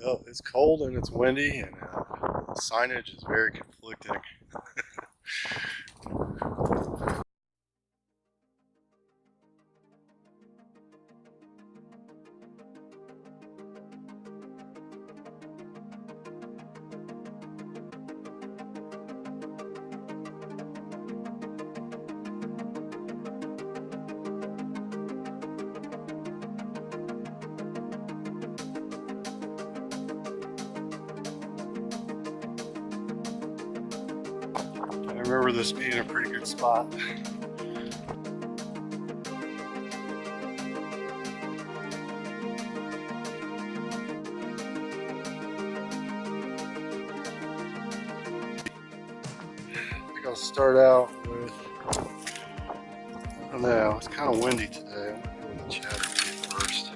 Well, it's cold and it's windy, and the signage is very conflicting. I remember this being a pretty good spot. I think I'll start out with, I don't know, it's kind of windy today. I'm going to go with the chatterbait first.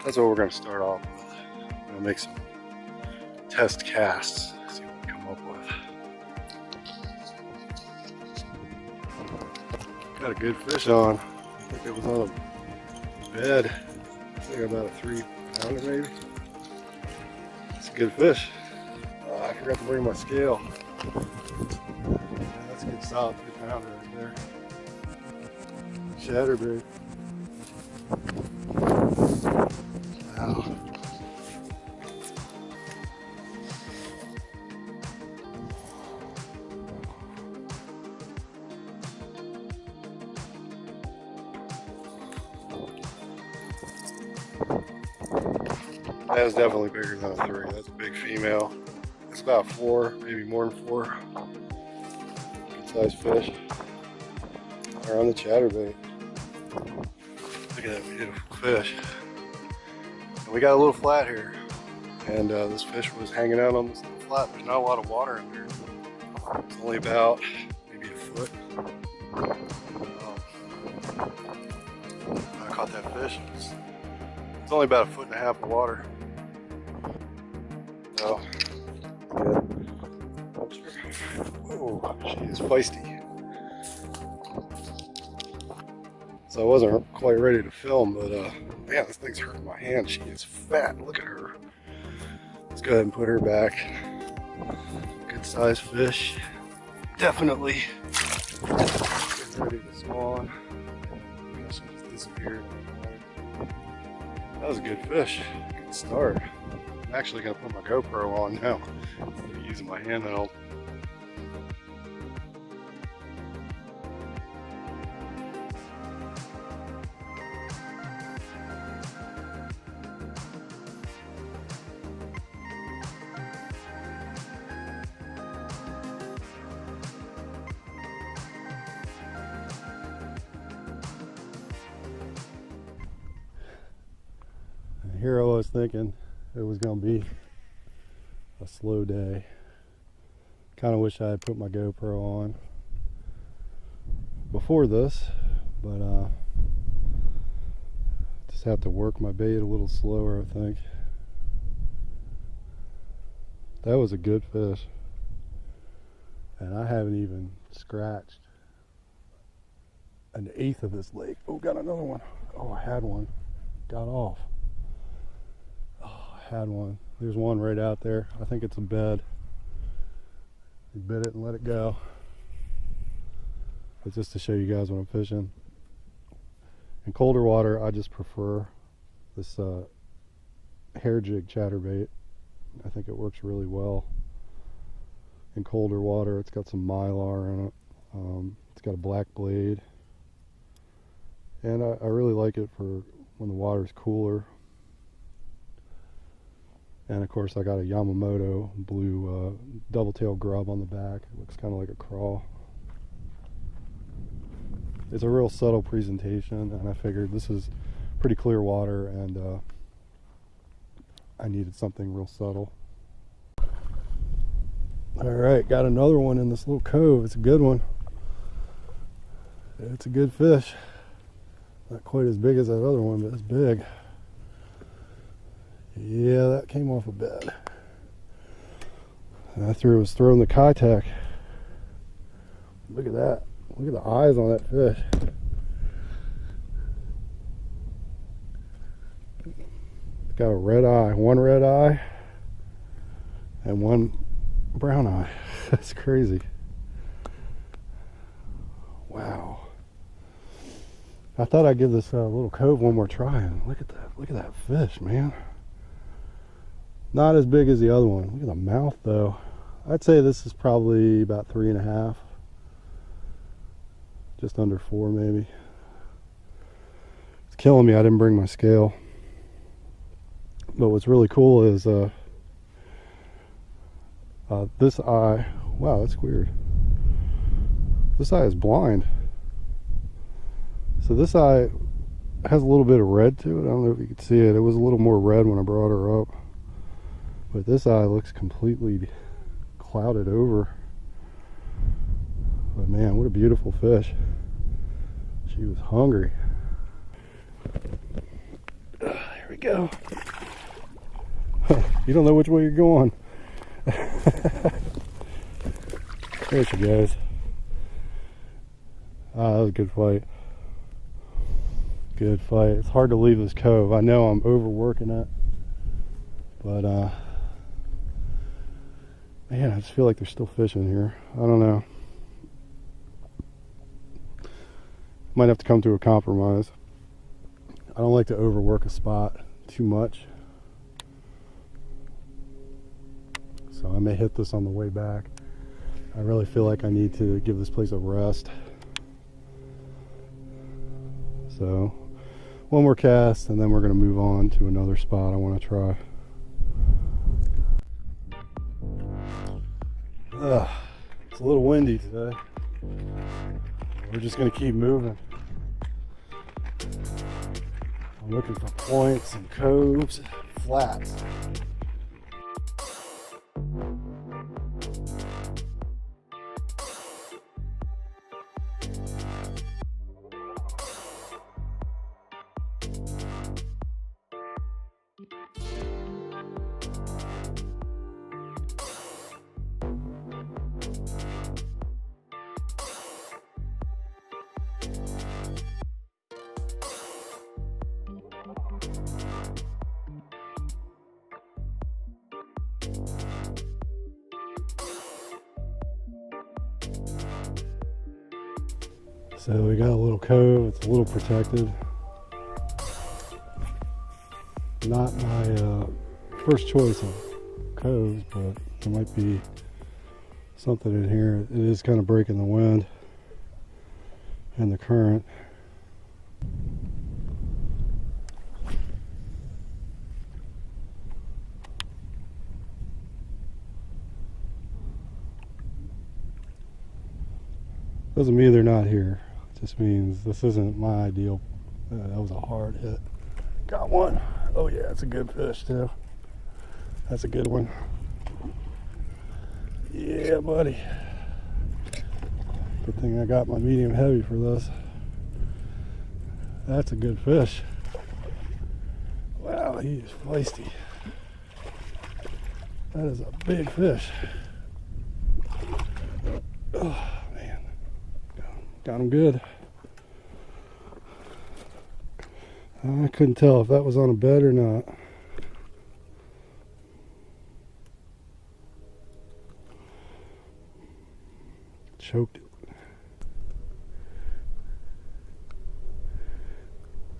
That's what we're going to start off with. I'm going to make some test casts, see what we come up with. Got a good fish on. I think it was on a bed. I think about a 3-pounder maybe. It's a good fish. Oh, I forgot to bring my scale. Yeah, that's a good solid 3-pounder right there. Chatterbait. Wow. That was definitely bigger than a 3. That's a big female. It's about 4, maybe more than 4. Good sized fish. They're on the chatterbait. Look at that beautiful fish. And we got a little flat here, and this fish was hanging out on this little flat. There's not a lot of water in there. It's only about maybe a foot. I caught that fish. It's only about 1.5 feet of water. So, yeah. Whoa, she is feisty. So I wasn't quite ready to film, but man, this thing's hurting my hand. She is fat. Look at her. Let's go ahead and put her back. Good sized fish. Definitely getting ready to spawn. Gosh, she just disappeared. That was a good fish. Good start. I'm actually going to put my GoPro on now. I'm using my handheld. Here I was thinking it was going to be a slow day. Kind of wish I had put my GoPro on before this, but just have to work my bait a little slower, I think. That was a good fish, and I haven't even scratched 1/8 of this lake. Oh, got another one. Oh, I had one. Got off. Had one. There's one right out there. I think it's a bed. You bit it and let it go. But just to show you guys what I'm fishing. In colder water, I just prefer this hair jig chatterbait. I think it works really well. In colder water, it's got some mylar in it. It's got a black blade. And I really like it for when the water's cooler. And of course I got a Yamamoto blue double tail grub on the back. It looks kind of like a crawl. It's a real subtle presentation, and I figured this is pretty clear water, and I needed something real subtle. Alright, got another one in this little cove. It's a good one. It's a good fish. Not quite as big as that other one, but it's big. Yeah, that came off a bed. And I was throwing the Kitech. Look at that. Look at the eyes on that fish. got a red eye, one red eye and one brown eye. That's crazy. Wow. I thought I'd give this little cove one more try, and look at that fish, man. Not as big as the other one. Look at the mouth though. I'd say this is probably about 3.5, just under 4 maybe. It's killing me I didn't bring my scale. But what's really cool is this eye. Wow, that's weird. This eye is blind. So this eye has a little bit of red to it. I don't know if you can see it. It was a little more red when I brought her up. But this eye looks completely clouded over. But man, what a beautiful fish. She was hungry. Here we go. You don't know which way you're going. There she goes. Ah, that was a good fight. Good fight. It's hard to leave this cove. I know I'm overworking it, but man, I just feel like there's still fish in here. I don't know. Might have to come to a compromise. I don't like to overwork a spot too much, so I may hit this on the way back. I really feel like I need to give this place a rest. So one more cast and then we're going to move on to another spot I want to try. It's a little windy today. We're just going to keep moving. I'm looking for points and coves, flats. So we got a little cove, it's a little protected. Not my first choice of coves, but there might be something in here. It is kind of breaking the wind and the current. Doesn't mean they're not here. It just means this isn't my ideal. That was a hard hit. Got one. Oh yeah, it's a good fish too. That's a good one. Yeah, buddy. Good thing I got my medium heavy for this. That's a good fish. Wow, he is feisty. That is a big fish. Oh man, got him good. I couldn't tell if that was on a bed or not. Choked it.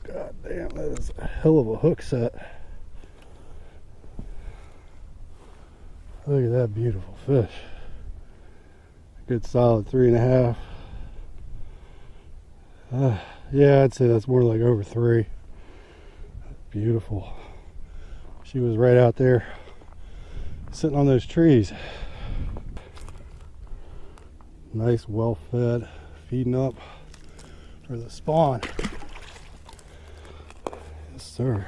God damn, that is a hell of a hook set. Look at that beautiful fish. Good solid 3.5. Yeah, I'd say that's more like over 3. Beautiful. She was right out there sitting on those trees. Nice, well fed, feeding up for the spawn. Yes sir.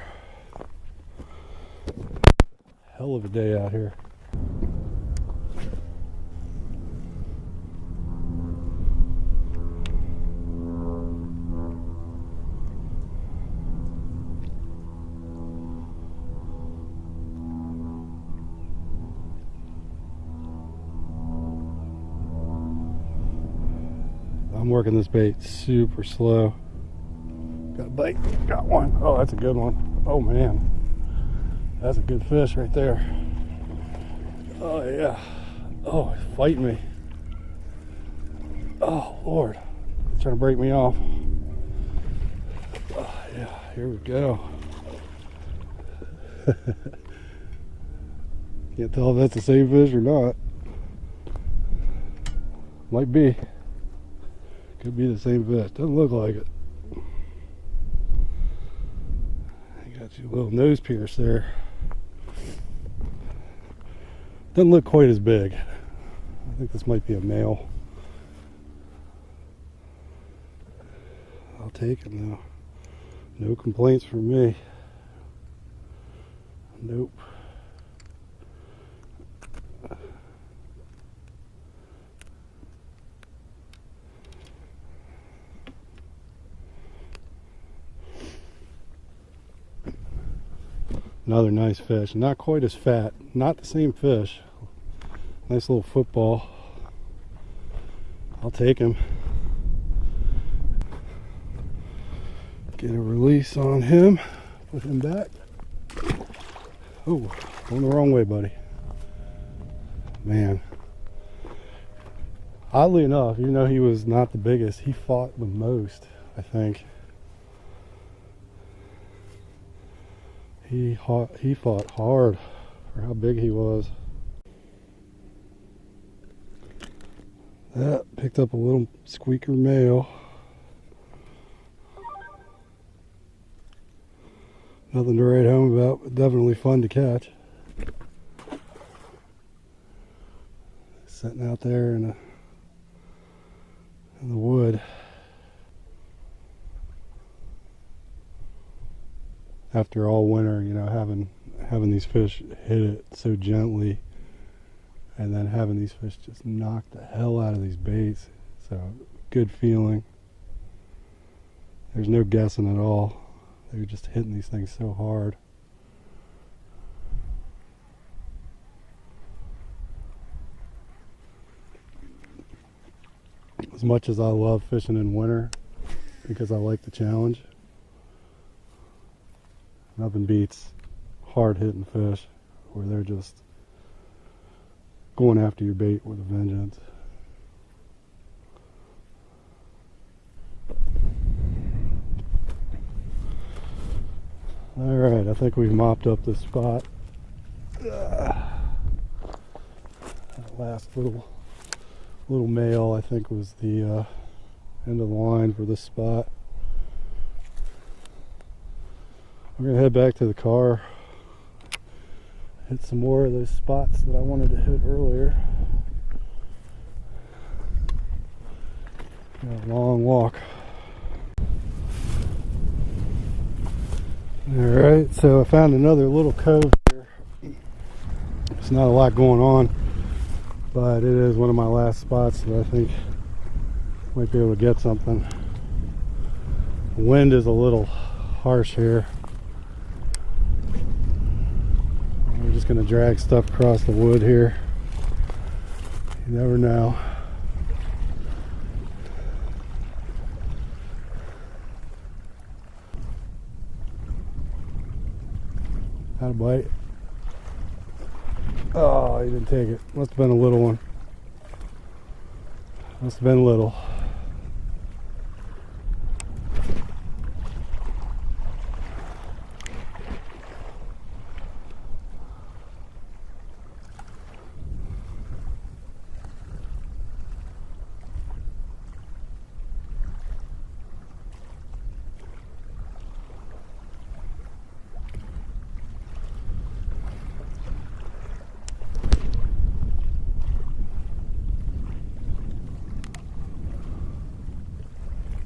Hell of a day out here. I'm working this bait super slow. Got a bite, got one. Oh, that's a good one. Oh man, That's a good fish right there. Oh yeah. Oh, he's fighting me. Oh Lord. He's trying to break me off. Oh yeah, here we go. Can't tell if that's the same fish or not. Might be. Could be the same fish. Doesn't look like it. You got your little nose pierce there. Doesn't look quite as big. I think this might be a male. I'll take him though. No complaints from me. Nope. Another nice fish. Not quite as fat. Not the same fish. Nice little football. I'll take him. Get a release on him. Put him back. Oh, going the wrong way, buddy. Man. Oddly enough, even though he was not the biggest, he fought the most, I think. He fought hard for how big he was. That picked up a little squeaker male. Nothing to write home about, but definitely fun to catch. Sitting out there in the wood. After all winter, you know, having these fish hit it so gently, and then having these fish just knock the hell out of these baits. So good feeling. There's no guessing at all. They were just hitting these things so hard. As much as I love fishing in winter because I like the challenge, nothing beats hard hitting fish where they're just going after your bait with a vengeance. Alright, I think we've mopped up this spot. That last little male, I think, was the end of the line for this spot. We're gonna head back to the car, hit some more of those spots that I wanted to hit earlier. Got a long walk. Alright, so I found another little cove here. There's not a lot going on, but it is one of my last spots that I think might be able to get something. The wind is a little harsh here. We're just going to drag stuff across the wood here. You never know. Had a bite. Oh, he didn't take it. Must have been a little one. Must have been little.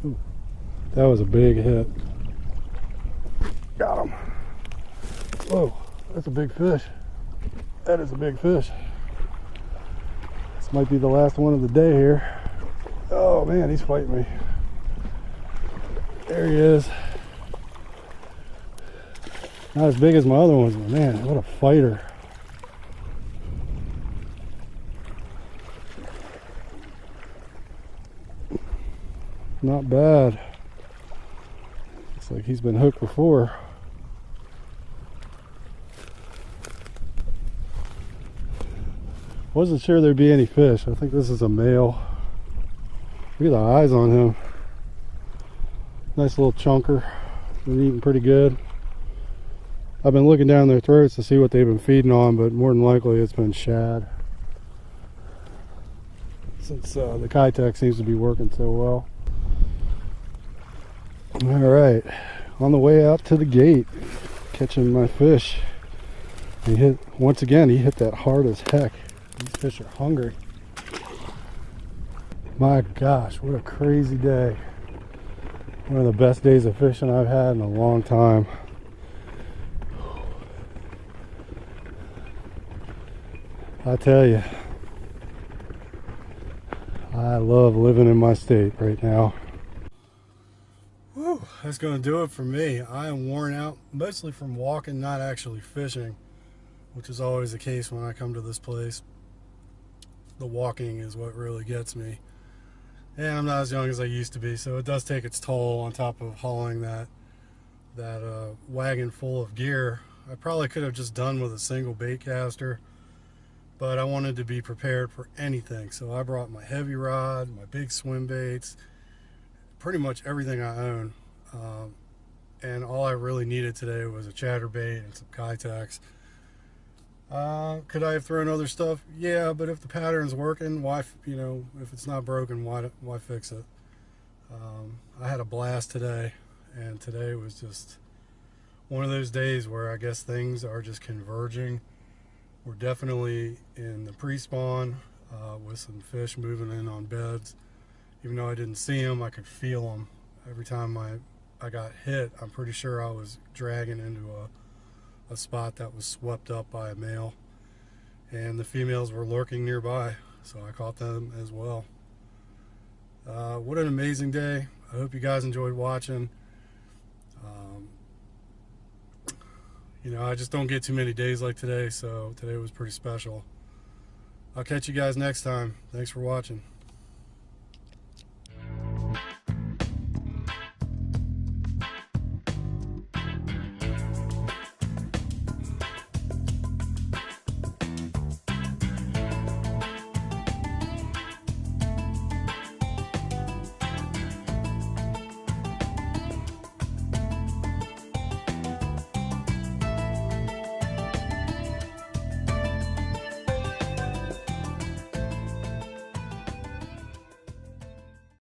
Ooh, that was a big hit. Got him. Whoa, that's a big fish. That is a big fish. This might be the last one of the day here. Oh man, he's fighting me. There he is. Not as big as my other ones, but man, what a fighter. Not bad. Looks like he's been hooked before. Wasn't sure there'd be any fish. I think this is a male. Look at the eyes on him. Nice little chunker. Been eating pretty good. I've been looking down their throats to see what they've been feeding on, but more than likely it's been shad. Since the Kitech seems to be working so well. Alright, on the way out to the gate, catching my fish. He hit, once again, he hit that hard as heck. These fish are hungry. My gosh, what a crazy day. One of the best days of fishing I've had in a long time. I tell you, I love living in my state right now. Whew, that's going to do it for me. I am worn out, mostly from walking, not actually fishing, which is always the case when I come to this place. The walking is what really gets me. And I'm not as young as I used to be, so it does take its toll on top of hauling that wagon full of gear. I probably could have just done with a single bait caster, but I wanted to be prepared for anything. So I brought my heavy rod, my big swim baits, pretty much everything I own. And all I really needed today was a chatterbait and some Kitechs. Could I have thrown other stuff? Yeah, but if the pattern's working, why, you know, if it's not broken, why fix it? I had a blast today, and today was just one of those days where I guess things are just converging. We're definitely in the pre-spawn with some fish moving in on beds. Even though I didn't see them, I could feel them. Every time I got hit, I'm pretty sure I was dragging into a spot that was swept up by a male. And the females were lurking nearby, so I caught them as well. What an amazing day. I hope you guys enjoyed watching. You know, I just don't get too many days like today, so today was pretty special. I'll catch you guys next time. Thanks for watching.